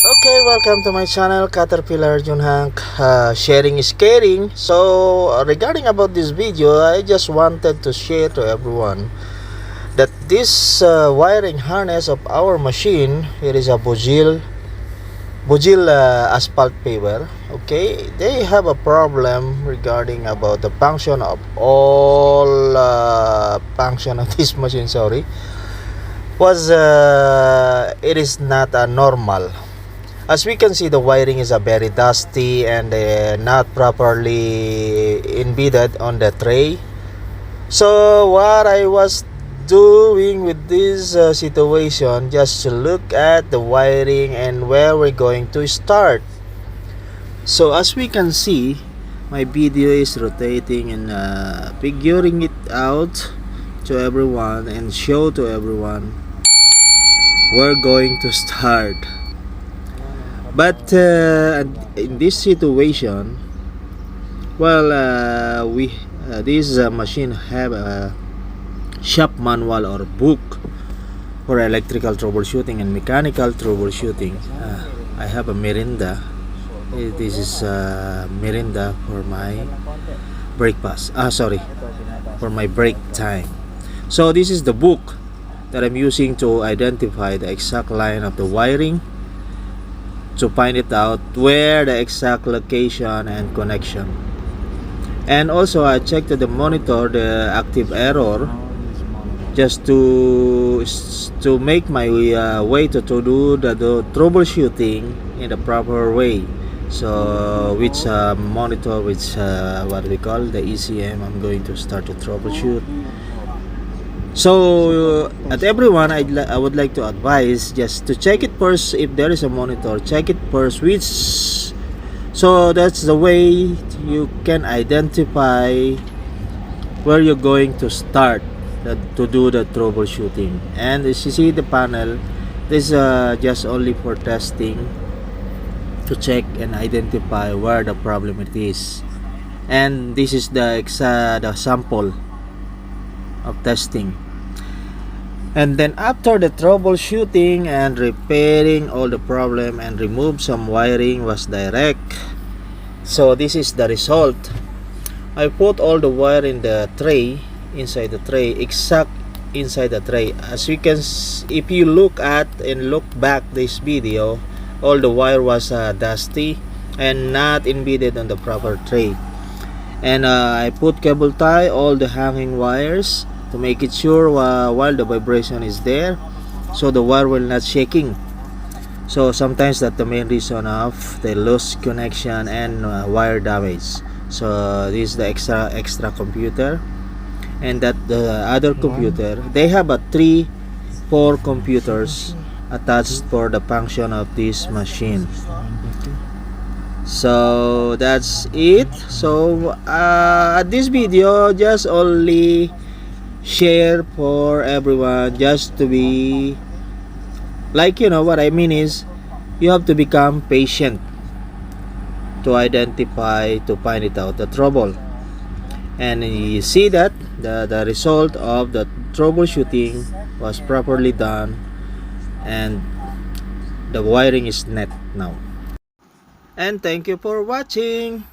Okay, welcome to my channel, Caterpillar Junhank. Sharing is caring. So, regarding about this video, I just wanted to share to everyone that this wiring harness of our machine, it is a Vogele Aspalt Paver. Okay, they have a problem regarding about the function of all function of this machine. Sorry, was it is not normal. As we can see, the wiring is very dusty and not properly embedded on the tray. So what I was doing with this situation, just to look at the wiring and where we're going to start. So as we can see, my video is rotating and figuring it out to everyone and show to everyone we're going to start. But in this situation, well, this machine have a shop manual or book for electrical troubleshooting and mechanical troubleshooting. I have a Mirinda. This is Mirinda for my breakfast. For my break time. So this is the book that I'm using to identify the exact line of the wiring, to find it out where the exact location and connection. And also I checked the monitor the active error, just to make my way to do the troubleshooting in the proper way. So which monitor, which what we call the ECM, I'm going to start to troubleshoot. So at everyone, I would like to advise just to check it first. If there is a monitor, check it first, so that's the way you can identify where you're going to start to do the troubleshooting. And as you see the panel, this is just only for testing, to check and identify where the problem it is. And this is the sample of testing. And then after the troubleshooting and repairing all the problem and remove some wiring was direct. So this is the result. I put all the wire in the tray, inside the tray, exact inside the tray. As you can, if you look at and look back this video, all the wire was dusty and not embedded on the proper tray. And I put cable tie all the hanging wires to make it sure while the vibration is there, so the wire will not shaking. So sometimes that's the main reason of the loose connection and wire damage. So this is the extra computer, and that the other computer, they have a 3-4 computers attached for the function of this machine. So that's it. So at this video, just only share for everyone, just to be like, what I mean is, you have to become patient to identify, to find it out the trouble. And you see that the result of the troubleshooting was properly done, and the wiring is net now. And thank you for watching.